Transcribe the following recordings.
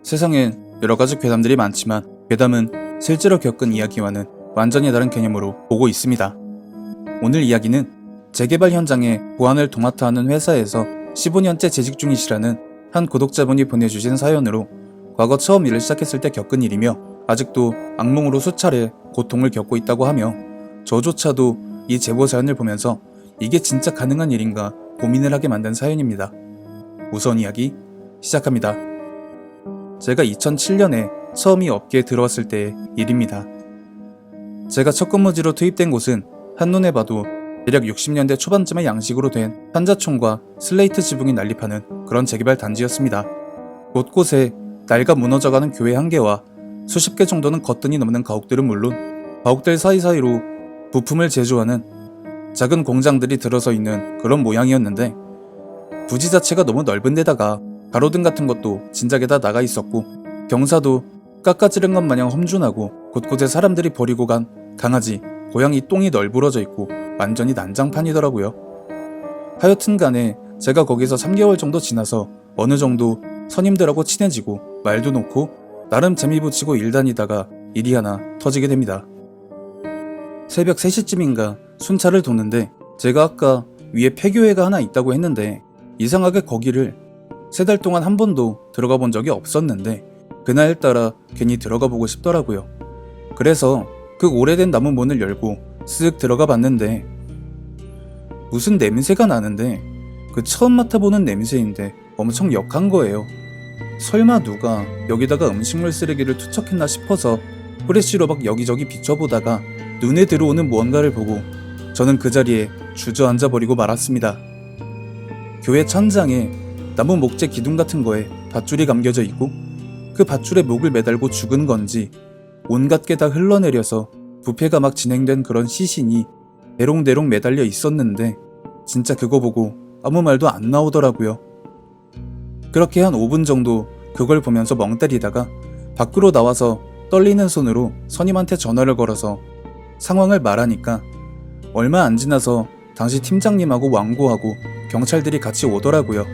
세상엔 여러가지 괴담들이 많지만 괴담은 실제로 겪은 이야기와는 완전히 다른 개념으로 보고 있습니다. 오늘 이야기는 재개발 현장에 보안을 도맡아 하는 회사에서 15년째 재직 중이시라는 한 구독자분이 보내주신 사연으로 과거 처음 일을 시작했을 때 겪은 일이며 아직도 악몽으로 수차례 고통을 겪고 있다고 하며 저조차도 이 제보 사연을 보면서 이게 진짜 가능한 일인가 고민을 하게 만든 사연입니다. 우선 이야기 시작합니다. 제가 2007년에 처음 이 업계에 들어왔을 때의 일입니다. 제가 첫 근무지로 투입된 곳은 한눈에 봐도 대략 60년대 초반쯤의 양식으로 된 판자총과 슬레이트 지붕이 난립하는 그런 재개발 단지였습니다. 곳곳에 낡아 무너져가는 교회 한 개와 수십 개 정도는 거뜬히 넘는 가옥들은 물론 가옥들 사이사이로 부품을 제조하는 작은 공장들이 들어서 있는 그런 모양이었는데 부지 자체가 너무 넓은 데다가 가로등 같은 것도 진작에 다 나가 있었고 경사도 깎아지른 것 마냥 험준하고 곳곳에 사람들이 버리고 간 강아지, 고양이 똥이 널브러져 있고 완전히 난장판이더라고요. 하여튼 간에 제가 거기서 3개월 정도 지나서 어느 정도 선임들하고 친해지고 말도 놓고 나름 재미 붙이고 일 다니다가 일이 하나 터지게 됩니다. 새벽 3시쯤인가 순찰을 도는데 제가 아까 위에 폐교회가 하나 있다고 했는데 이상하게 거기를 3달 동안 한 번도 들어가 본 적이 없었는데 그날따라 괜히 들어가 보고 싶더라고요. 그래서 그 오래된 나무 문을 열고 쓱 들어가 봤는데 무슨 냄새가 나는데 그 처음 맡아보는 냄새인데 엄청 역한 거예요. 설마 누가 여기다가 음식물 쓰레기를 투척했나 싶어서 후레쉬로 막 여기저기 비춰보다가 눈에 들어오는 무언가를 보고 저는 그 자리에 주저앉아 버리고 말았습니다. 교회 천장에 나무 목재 기둥 같은 거에 밧줄이 감겨져 있고 그 밧줄에 목을 매달고 죽은 건지 온갖 게 다 흘러내려서 부패가 막 진행된 그런 시신이 대롱대롱 매달려 있었는데 진짜 그거 보고 아무 말도 안 나오더라고요. 그렇게 한 5분 정도 그걸 보면서 멍 때리다가 밖으로 나와서 떨리는 손으로 선임한테 전화를 걸어서 상황을 말하니까 얼마 안 지나서 당시 팀장님하고 왕고하고 경찰들이 같이 오더라고요.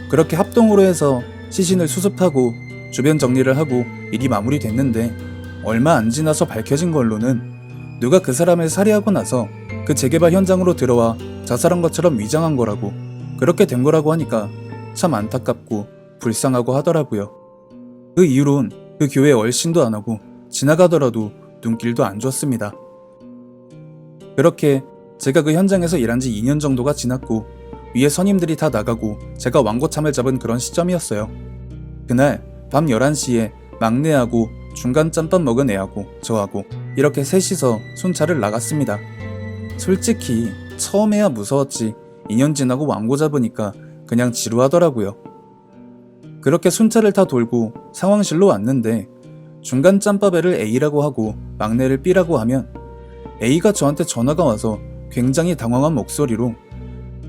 그렇게 합동으로 해서 시신을 수습하고 주변 정리를 하고 일이 마무리됐는데 얼마 안 지나서 밝혀진 걸로는 누가 그 사람을 살해하고 나서 그 재개발 현장으로 들어와 자살한 것처럼 위장한 거라고 그렇게 된 거라고 하니까 참 안타깝고 불쌍하고 하더라고요. 그 이후론 그 교회에 얼씬도 안 하고 지나가더라도 눈길도 안 줬습니다. 그렇게 제가 그 현장에서 일한 지 2년 정도가 지났고 위에 선임들이 다 나가고 제가 왕고참을 잡은 그런 시점이었어요. 그날 밤 11시에 막내하고 중간 짬밥 먹은 애하고 저하고 이렇게 셋이서 순찰을 나갔습니다. 솔직히 처음에야 무서웠지 2년 지나고 왕고 잡으니까 그냥 지루하더라고요. 그렇게 순찰을 다 돌고 상황실로 왔는데 중간 짬밥애를 A라고 하고 막내를 B라고 하면 A가 저한테 전화가 와서 굉장히 당황한 목소리로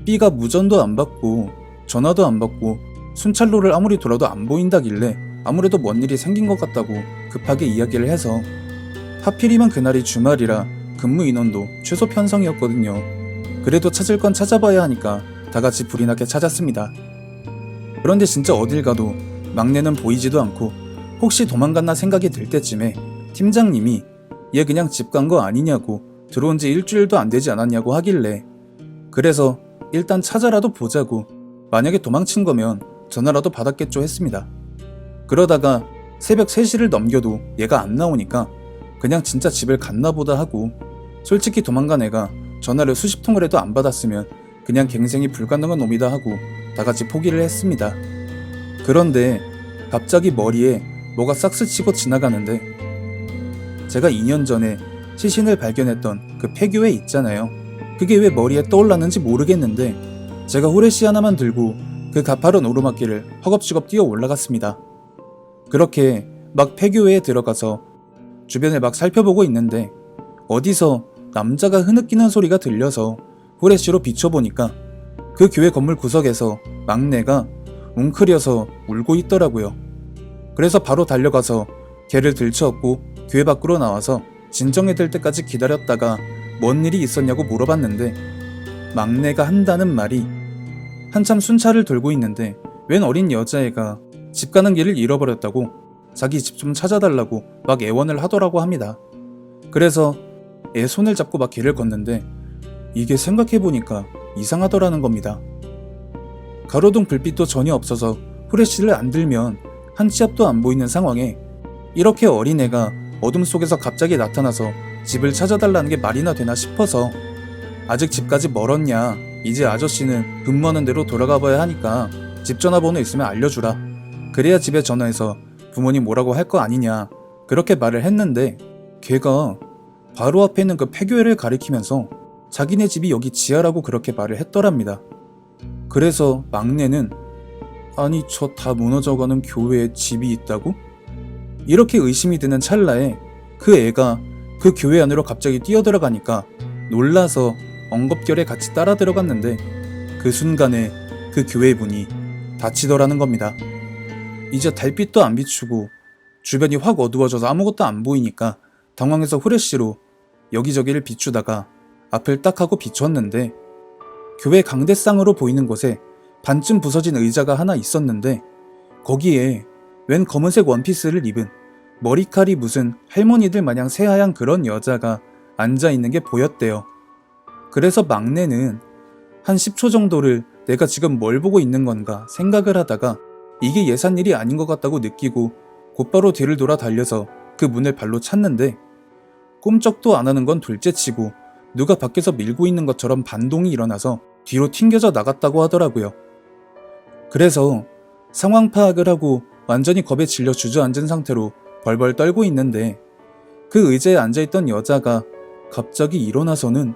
B가 무전도 안 받고 전화도 안 받고 순찰로를 아무리 돌아도 안 보인다길래 아무래도 뭔 일이 생긴 것 같다고 급하게 이야기를 해서 하필이면 그날이 주말이라 근무 인원도 최소 편성이었거든요. 그래도 찾을 건 찾아봐야 하니까 다같이 불이 나게 찾았습니다. 그런데 진짜 어딜 가도 막내는 보이지도 않고 혹시 도망갔나 생각이 들 때쯤에 팀장님이 얘 그냥 집 간 거 아니냐고 들어온 지 일주일도 안 되지 않았냐고 하길래 그래서 일단 찾아라도 보자고 만약에 도망친 거면 전화라도 받았겠죠 했습니다. 그러다가 새벽 3시를 넘겨도 얘가 안 나오니까 그냥 진짜 집을 갔나 보다 하고 솔직히 도망간 애가 전화를 수십 통을 해도 안 받았으면 그냥 갱생이 불가능한 놈이다 하고 다같이 포기를 했습니다. 그런데 갑자기 머리에 뭐가 싹 스치고 지나가는데 제가 2년 전에 시신을 발견했던 그 폐교회 있잖아요. 그게 왜 머리에 떠올랐는지 모르겠는데 제가 후레쉬 하나만 들고 그 가파른 오르막길을 허겁지겁 뛰어 올라갔습니다. 그렇게 막 폐교회에 들어가서 주변을 막 살펴보고 있는데 어디서 남자가 흐느끼는 소리가 들려서 후레쉬로 비춰보니까 그 교회 건물 구석에서 막내가 웅크려서 울고 있더라고요. 그래서 바로 달려가서 걔를 들쳐업고 교회 밖으로 나와서 진정이 될 때까지 기다렸다가 뭔 일이 있었냐고 물어봤는데 막내가 한다는 말이 한참 순찰을 돌고 있는데 웬 어린 여자애가 집 가는 길을 잃어버렸다고 자기 집 좀 찾아달라고 막 애원을 하더라고 합니다. 그래서 애 손을 잡고 막 길을 걷는데 이게 생각해보니까 이상하더라는 겁니다. 가로등 불빛도 전혀 없어서 후레쉬를 안 들면 한 치 앞도 안 보이는 상황에 이렇게 어린애가 어둠 속에서 갑자기 나타나서 집을 찾아달라는 게 말이나 되나 싶어서 아직 집까지 멀었냐, 이제 아저씨는 근무하는 대로 돌아가 봐야 하니까 집 전화번호 있으면 알려주라, 그래야 집에 전화해서 부모님 뭐라고 할 거 아니냐, 그렇게 말을 했는데 걔가 바로 앞에 있는 그 폐교회를 가리키면서 자기네 집이 여기 지하라고 그렇게 말을 했더랍니다. 그래서 막내는 아니 저 다 무너져가는 교회에 집이 있다고? 이렇게 의심이 드는 찰나에 그 애가 그 교회 안으로 갑자기 뛰어들어가니까 놀라서 엉겁결에 같이 따라 들어갔는데 그 순간에 그 교회 문이 닫히더라는 겁니다. 이제 달빛도 안 비추고 주변이 확 어두워져서 아무것도 안 보이니까 당황해서 후레쉬로 여기저기를 비추다가 앞을 딱 하고 비췄는데 교회 강대상으로 보이는 곳에 반쯤 부서진 의자가 하나 있었는데 거기에 웬 검은색 원피스를 입은 머리칼이 무슨 할머니들 마냥 새하얀 그런 여자가 앉아있는 게 보였대요. 그래서 막내는 한 10초 정도를 내가 지금 뭘 보고 있는 건가 생각을 하다가 이게 예산일이 아닌 것 같다고 느끼고 곧바로 뒤를 돌아 달려서 그 문을 발로 찼는데 꼼짝도 안 하는 건 둘째치고 누가 밖에서 밀고 있는 것처럼 반동이 일어나서 뒤로 튕겨져 나갔다고 하더라고요. 그래서 상황 파악을 하고 완전히 겁에 질려 주저앉은 상태로 벌벌 떨고 있는데 그 의자에 앉아있던 여자가 갑자기 일어나서는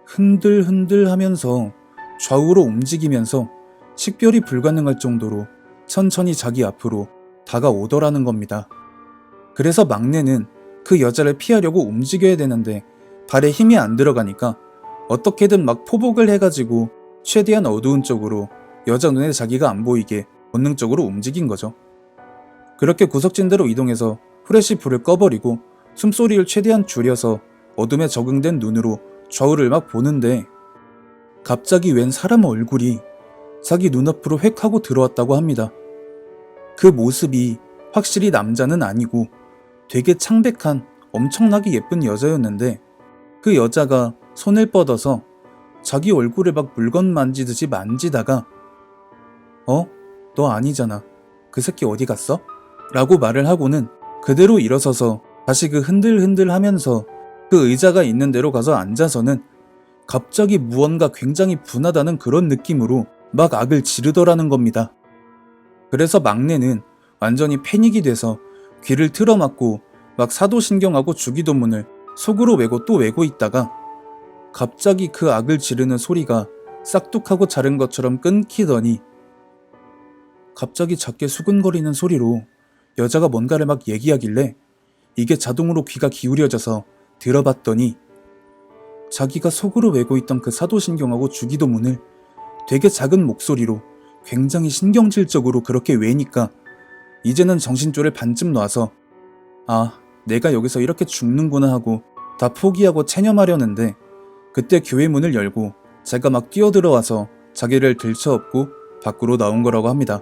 흔들흔들 하면서 좌우로 움직이면서 식별이 불가능할 정도로 천천히 자기 앞으로 다가오더라는 겁니다. 그래서 막내는 그 여자를 피하려고 움직여야 되는데 발에 힘이 안 들어가니까 어떻게든 막 포복을 해가지고 최대한 어두운 쪽으로 여자 눈에 자기가 안 보이게 본능적으로 움직인 거죠. 그렇게 구석진대로 이동해서 후레쉬 불을 꺼버리고 숨소리를 최대한 줄여서 어둠에 적응된 눈으로 좌우를 막 보는데 갑자기 웬 사람 얼굴이 자기 눈앞으로 획 하고 들어왔다고 합니다. 그 모습이 확실히 남자는 아니고 되게 창백한 엄청나게 예쁜 여자였는데 그 여자가 손을 뻗어서 자기 얼굴을 막 물건 만지듯이 만지다가 너 아니잖아. 그 새끼 어디 갔어? 라고 말을 하고는 그대로 일어서서 다시 그 흔들흔들 하면서 그 의자가 있는 데로 가서 앉아서는 갑자기 무언가 굉장히 분하다는 그런 느낌으로 막 악을 지르더라는 겁니다. 그래서 막내는 완전히 패닉이 돼서 귀를 틀어막고 막 사도신경하고 주기도문을 속으로 외고 또 외고 있다가 갑자기 그 악을 지르는 소리가 싹둑하고 자른 것처럼 끊기더니 갑자기 작게 수근거리는 소리로 여자가 뭔가를 막 얘기하길래 이게 자동으로 귀가 기울여져서 들어봤더니 자기가 속으로 외고 있던 그 사도신경하고 주기도문을 되게 작은 목소리로 굉장히 신경질적으로 그렇게 외니까 이제는 정신줄을 반쯤 놔서 내가 여기서 이렇게 죽는구나 하고 다 포기하고 체념하려는데 그때 교회 문을 열고 제가 막 뛰어들어와서 자기를 들쳐업고 밖으로 나온 거라고 합니다.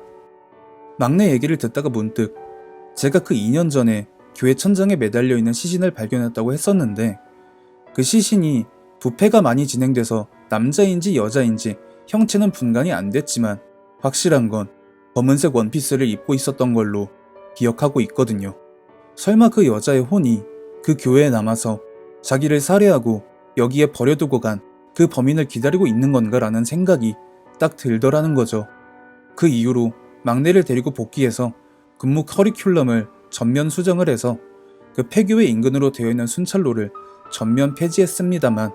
막내 얘기를 듣다가 문득 제가 그 2년 전에 교회 천장에 매달려 있는 시신을 발견했다고 했었는데 그 시신이 부패가 많이 진행돼서 남자인지 여자인지 형체는 분간이 안 됐지만 확실한 건 검은색 원피스를 입고 있었던 걸로 기억하고 있거든요. 설마 그 여자의 혼이 그 교회에 남아서 자기를 살해하고 여기에 버려두고 간 그 범인을 기다리고 있는 건가라는 생각이 딱 들더라는 거죠. 그 이후로 막내를 데리고 복귀해서 근무 커리큘럼을 전면 수정을 해서 그 폐교회 인근으로 되어 있는 순찰로를 전면 폐지했습니다만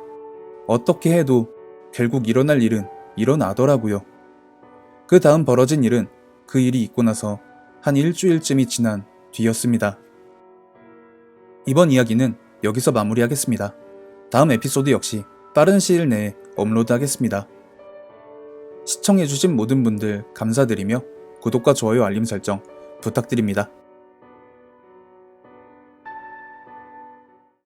어떻게 해도 결국 일어날 일은 일어나더라고요. 그 다음 벌어진 일은 그 일이 있고 나서 한 일주일쯤이 지난 뒤였습니다. 이번 이야기는 여기서 마무리하겠습니다. 다음 에피소드 역시 빠른 시일 내에 업로드하겠습니다. 시청해주신 모든 분들 감사드리며 구독과 좋아요 알림 설정 부탁드립니다.